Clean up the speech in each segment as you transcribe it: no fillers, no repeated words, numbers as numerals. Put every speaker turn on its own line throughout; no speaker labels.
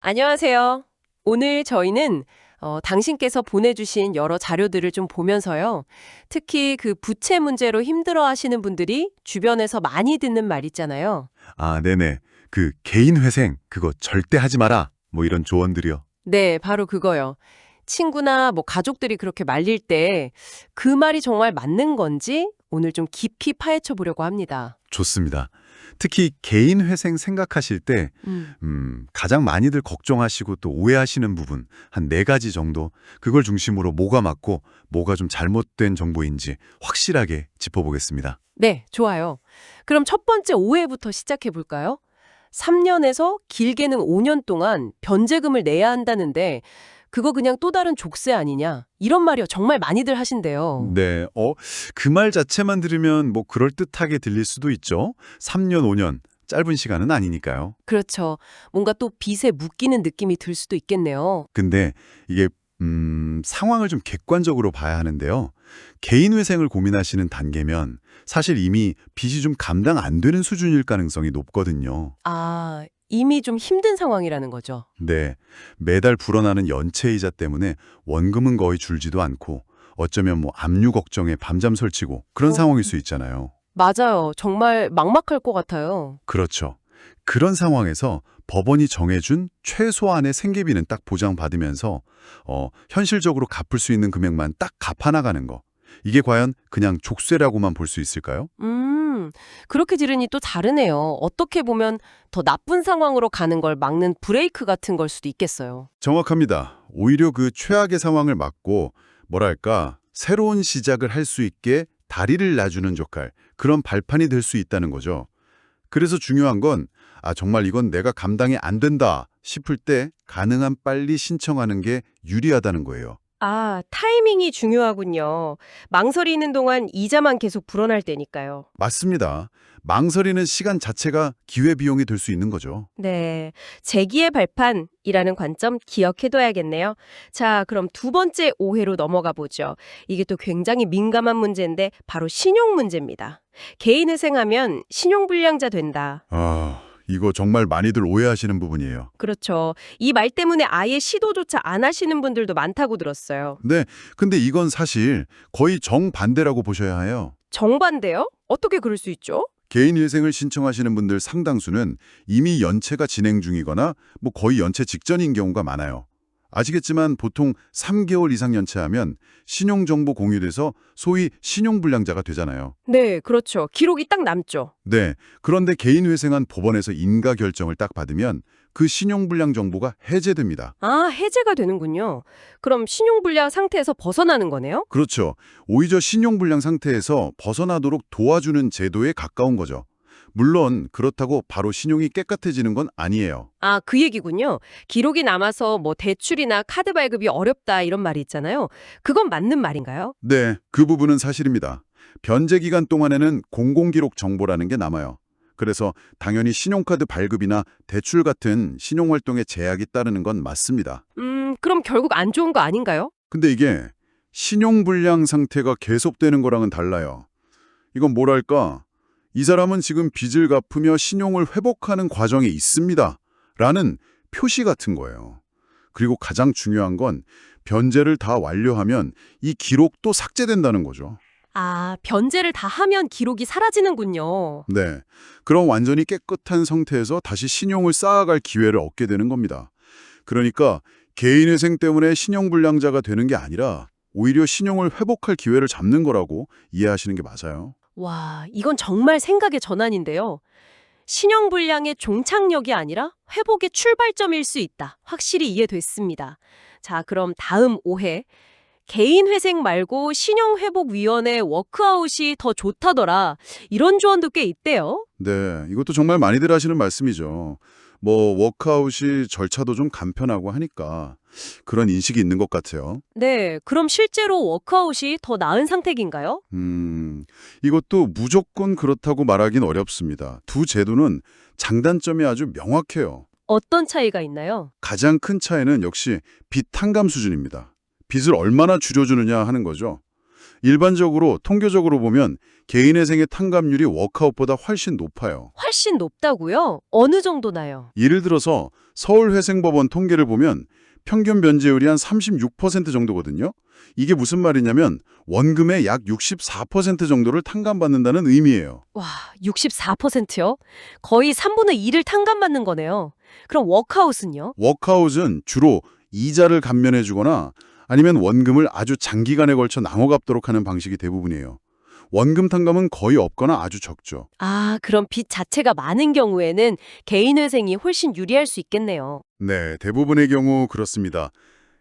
안녕하세요. 오늘 저희는 당신께서 보내주신 여러 자료들을 좀 보면서요. 특히 그 부채 문제로 힘들어 하시는 분들이 주변에서 많이 듣는 말 있잖아요.
아, 네네. 그 개인 회생 그거 절대 하지 마라. 뭐 이런 조언들이요.
네, 바로 그거요. 친구나 뭐 가족들이 그렇게 말릴 때 그 말이 정말 맞는 건지 오늘 좀 깊이 파헤쳐 보려고 합니다.
좋습니다. 특히 개인 회생 생각하실 때
음.
가장 많이들 걱정하시고 또 오해하시는 부분 한 네 가지 정도 그걸 중심으로 뭐가 맞고 뭐가 좀 잘못된 정보인지 확실하게 짚어보겠습니다.
네, 좋아요. 그럼 첫 번째 오해부터 시작해 볼까요? 3년에서 길게는 5년 동안 변제금을 내야 한다는데 그거 그냥 또 다른 족쇄 아니냐? 이런 말이요. 정말 많이들 하신대요.
네, 그 말 자체만 들으면 뭐 그럴듯하게 들릴 수도 있죠. 3년, 5년 짧은 시간은 아니니까요.
그렇죠. 뭔가 또 빚에 묶이는 느낌이 들 수도 있겠네요.
근데 이게 상황을 좀 객관적으로 봐야 하는데요. 개인 회생을 고민하시는 단계면 사실 이미 빚이 좀 감당 안 되는 수준일 가능성이 높거든요.
아, 이미 좀 힘든 상황이라는 거죠.
네, 매달 불어나는 연체이자 때문에 원금은 거의 줄지도 않고 어쩌면 뭐 압류 걱정에 밤잠 설치고 그런
어,
상황일 수 있잖아요.
맞아요. 정말 막막할 것 같아요.
그렇죠. 그런 상황에서 법원이 정해준 최소한의 생계비는 딱 보장받으면서 현실적으로 갚을 수 있는 금액만 딱 갚아나가는 거. 이게 과연 그냥 족쇄라고만 볼 수 있을까요?
그렇게 들으니 또 다르네요. 어떻게 보면 더 나쁜 상황으로 가는 걸 막는 브레이크 같은 걸 수도 있겠어요.
정확합니다. 오히려 그 최악의 상황을 막고 뭐랄까 새로운 시작을 할 수 있게 다리를 놔주는 역할, 그런 발판이 될 수 있다는 거죠. 그래서 중요한 건 정말 이건 내가 감당이 안 된다 싶을 때 가능한 빨리 신청하는 게 유리하다는 거예요.
아, 타이밍이 중요하군요. 망설이는 동안 이자만 계속 불어날 때니까요.
맞습니다. 망설이는 시간 자체가 기회비용이 될 수 있는 거죠.
네. 재기의 발판이라는 관점 기억해둬야겠네요. 자, 그럼 두 번째 오해로 넘어가 보죠. 이게 또 굉장히 민감한 문제인데 바로 신용 문제입니다. 개인 회생하면 신용불량자 된다.
이거 정말 많이들 오해하시는 부분이에요.
그렇죠. 이 말 때문에 아예 시도조차 안 하시는 분들도 많다고 들었어요.
네, 근데 이건 사실 거의 정반대라고 보셔야 해요.
정반대요? 어떻게 그럴 수 있죠?
개인 일생을 신청하시는 분들 상당수는 이미 연체가 진행 중이거나 뭐 거의 연체 직전인 경우가 많아요. 아시겠지만 보통 3개월 이상 연체하면 신용정보 공유돼서 소위 신용불량자가 되잖아요.
네, 그렇죠. 기록이 딱 남죠.
네, 그런데 개인 회생한 법원에서 인가 결정을 딱 받으면 그 신용불량 정보가 해제됩니다.
아, 해제가 되는군요. 그럼 신용불량 상태에서 벗어나는 거네요?
그렇죠. 오히려 신용불량 상태에서 벗어나도록 도와주는 제도에 가까운 거죠. 물론 그렇다고 바로 신용이 깨끗해지는 건 아니에요.
아, 그 얘기군요. 기록이 남아서 뭐 대출이나 카드 발급이 어렵다 이런 말이 있잖아요. 그건 맞는 말인가요?
네, 그 부분은 사실입니다. 변제 기간 동안에는 공공기록 정보라는 게 남아요. 그래서 당연히 신용카드 발급이나 대출 같은 신용활동에 제약이 따르는 건 맞습니다.
그럼 결국 안 좋은 거 아닌가요?
근데 이게 신용불량 상태가 계속되는 거랑은 달라요. 이건 뭐랄까, 이 사람은 지금 빚을 갚으며 신용을 회복하는 과정에 있습니다. 라는 표시 같은 거예요. 그리고 가장 중요한 건 변제를 다 완료하면 이 기록도 삭제된다는 거죠.
아, 변제를 다 하면 기록이 사라지는군요.
네. 그럼 완전히 깨끗한 상태에서 다시 신용을 쌓아갈 기회를 얻게 되는 겁니다. 그러니까 개인회생 때문에 신용불량자가 되는 게 아니라 오히려 신용을 회복할 기회를 잡는 거라고 이해하시는 게 맞아요.
와, 이건 정말 생각의 전환인데요. 신용불량의 종착역이 아니라 회복의 출발점일 수 있다. 확실히 이해됐습니다. 자, 그럼 다음 오해. 개인 회생 말고 신용회복위원회 워크아웃이 더 좋다더라. 이런 조언도 꽤 있대요.
네, 이것도 정말 많이들 하시는 말씀이죠. 뭐 워크아웃이 절차도 좀 간편하고 하니까 그런 인식이 있는 것 같아요.
네, 그럼 실제로 워크아웃이 더 나은 선택인가요?
이것도 무조건 그렇다고 말하긴 어렵습니다. 두 제도는 장단점이 아주 명확해요.
어떤 차이가 있나요?
가장 큰 차이는 역시 빚 탕감 수준입니다. 빚을 얼마나 줄여주느냐 하는 거죠. 일반적으로 통계적으로 보면 개인회생의 탕감률이 워크아웃보다 훨씬 높아요.
훨씬 높다고요? 어느 정도나요?
예를 들어서 서울회생법원 통계를 보면 평균 변제율이 한 36% 정도거든요. 이게 무슨 말이냐면 원금의 약 64% 정도를 탕감받는다는 의미예요.
와, 64%요? 거의 3분의 2를 탕감받는 거네요. 그럼 워크아웃은요?
워크아웃은 주로 이자를 감면해주거나 아니면 원금을 아주 장기간에 걸쳐 나눠 갚도록 하는 방식이 대부분이에요. 원금 탕감은 거의 없거나 아주 적죠.
아, 그럼 빚 자체가 많은 경우에는 개인회생이 훨씬 유리할 수 있겠네요.
네, 대부분의 경우 그렇습니다.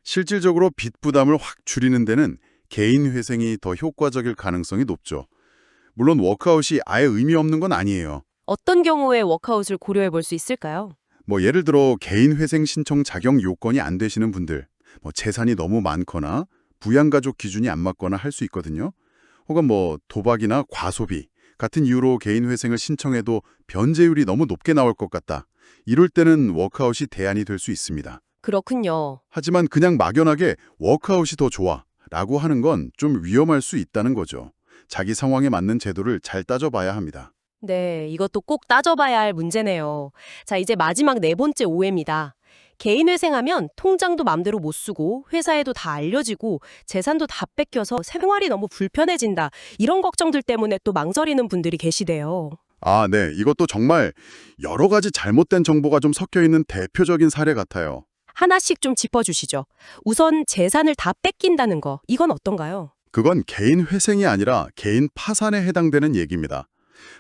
실질적으로 빚 부담을 확 줄이는 데는 개인 회생이 더 효과적일 가능성이 높죠. 물론 워크아웃이 아예 의미 없는 건 아니에요.
어떤 경우에 워크아웃을 고려해 볼 수 있을까요?
예를 들어 개인 회생 신청 자격 요건이 안 되시는 분들, 재산이 너무 많거나 부양가족 기준이 안 맞거나 할 수 있거든요. 혹은 도박이나 과소비 같은 이유로 개인 회생을 신청해도 변제율이 너무 높게 나올 것 같다. 이럴 때는 워크아웃이 대안이 될 수 있습니다.
그렇군요.
하지만 그냥 막연하게 워크아웃이 더 좋아 라고 하는 건 좀 위험할 수 있다는 거죠. 자기 상황에 맞는 제도를 잘 따져봐야 합니다.
네, 이것도 꼭 따져봐야 할 문제네요. 자, 이제 마지막 네 번째 오해입니다. 개인회생하면 통장도 맘대로 못 쓰고 회사에도 다 알려지고 재산도 다 뺏겨서 생활이 너무 불편해진다. 이런 걱정들 때문에 또 망설이는 분들이 계시대요.
아, 네. 이것도 정말 여러 가지 잘못된 정보가 좀 섞여 있는 대표적인 사례 같아요.
하나씩 좀 짚어주시죠. 우선 재산을 다 뺏긴다는 거, 이건 어떤가요?
그건 개인 회생이 아니라 개인 파산에 해당되는 얘기입니다.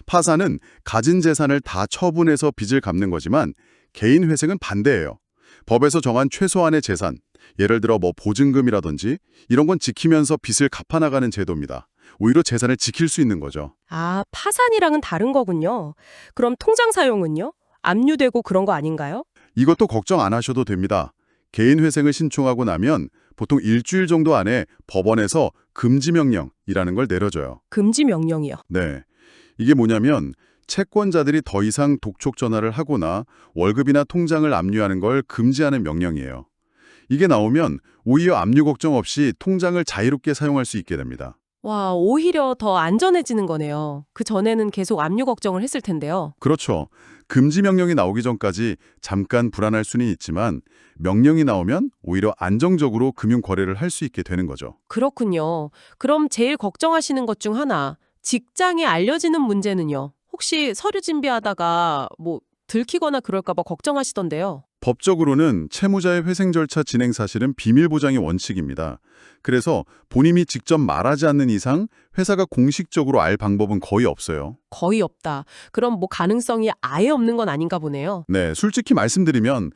파산은 가진 재산을 다 처분해서 빚을 갚는 거지만 개인 회생은 반대예요. 법에서 정한 최소한의 재산, 예를 들어 보증금이라든지 이런 건 지키면서 빚을 갚아나가는 제도입니다. 오히려 재산을 지킬 수 있는 거죠.
아, 파산이랑은 다른 거군요. 그럼 통장 사용은요? 압류되고 그런 거 아닌가요?
이것도 걱정 안 하셔도 됩니다. 개인 회생을 신청하고 나면 보통 일주일 정도 안에 법원에서 금지 명령이라는 걸 내려줘요.
금지 명령이요.
네. 이게 뭐냐면 채권자들이 더 이상 독촉 전화를 하거나 월급이나 통장을 압류하는 걸 금지하는 명령이에요. 이게 나오면 오히려 압류 걱정 없이 통장을 자유롭게 사용할 수 있게 됩니다.
와, 오히려 더 안전해지는 거네요. 그 전에는 계속 압류 걱정을 했을 텐데요.
그렇죠. 금지 명령이 나오기 전까지 잠깐 불안할 수는 있지만 명령이 나오면 오히려 안정적으로 금융 거래를 할 수 있게 되는 거죠.
그렇군요. 그럼 제일 걱정하시는 것 중 하나, 직장에 알려지는 문제는요. 혹시 서류 준비하다가 들키거나 그럴까 봐 걱정하시던데요.
법적으로는 채무자의 회생 절차 진행 사실은 비밀 보장의 원칙입니다. 그래서 본인이 직접 말하지 않는 이상 회사가 공식적으로 알 방법은 거의 없어요.
거의 없다. 그럼 가능성이 아예 없는 건 아닌가 보네요.
네, 솔직히 말씀드리면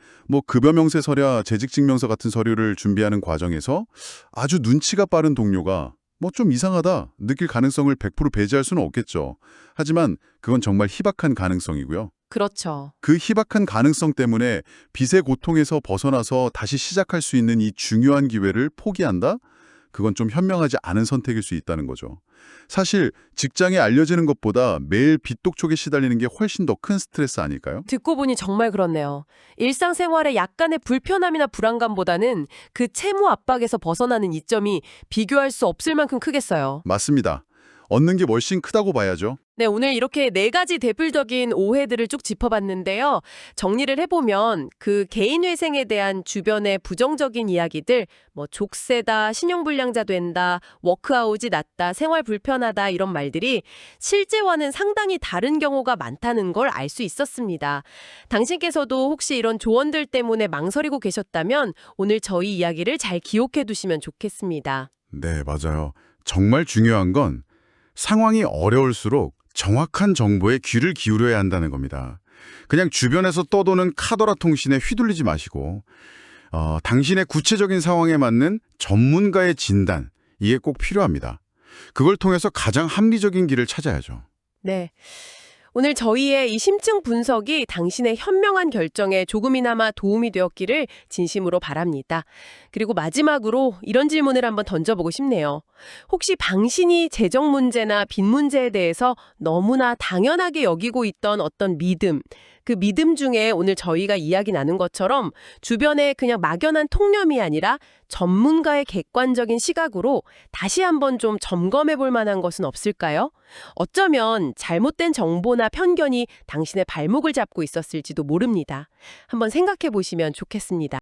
급여 명세 서류와 재직 증명서 같은 서류를 준비하는 과정에서 아주 눈치가 빠른 동료가 좀 이상하다 느낄 가능성을 100% 배제할 수는 없겠죠. 하지만 그건 정말 희박한 가능성이고요.
그렇죠.
그 희박한 가능성 때문에 빚의 고통에서 벗어나서 다시 시작할 수 있는 이 중요한 기회를 포기한다? 그건 좀 현명하지 않은 선택일 수 있다는 거죠. 사실 직장에 알려지는 것보다 매일 빚 독촉에 시달리는 게 훨씬 더 큰 스트레스 아닐까요?
듣고 보니 정말 그렇네요. 일상생활에 약간의 불편함이나 불안감보다는 그 채무 압박에서 벗어나는 이점이 비교할 수 없을 만큼 크겠어요.
맞습니다. 얻는 게 훨씬 크다고 봐야죠.
네, 오늘 이렇게 네 가지 대표적인 오해들을 쭉 짚어봤는데요. 정리를 해보면 그 개인회생에 대한 주변의 부정적인 이야기들, 족세다, 신용불량자 된다, 워크아웃이 낮다, 생활 불편하다 이런 말들이 실제와는 상당히 다른 경우가 많다는 걸 알 수 있었습니다. 당신께서도 혹시 이런 조언들 때문에 망설이고 계셨다면 오늘 저희 이야기를 잘 기억해 두시면 좋겠습니다.
네, 맞아요. 정말 중요한 건 상황이 어려울수록 정확한 정보에 귀를 기울여야 한다는 겁니다. 그냥 주변에서 떠도는 카더라 통신에 휘둘리지 마시고 당신의 구체적인 상황에 맞는 전문가의 진단, 이게 꼭 필요합니다. 그걸 통해서 가장 합리적인 길을 찾아야죠.
네. 오늘 저희의 이 심층 분석이 당신의 현명한 결정에 조금이나마 도움이 되었기를 진심으로 바랍니다. 그리고 마지막으로 이런 질문을 한번 던져보고 싶네요. 혹시 당신이 재정 문제나 빚 문제에 대해서 너무나 당연하게 여기고 있던 어떤 믿음, 그 믿음 중에 오늘 저희가 이야기 나눈 것처럼 주변에 그냥 막연한 통념이 아니라 전문가의 객관적인 시각으로 다시 한번 좀 점검해 볼 만한 것은 없을까요? 어쩌면 잘못된 정보나 편견이 당신의 발목을 잡고 있었을지도 모릅니다. 한번 생각해 보시면 좋겠습니다.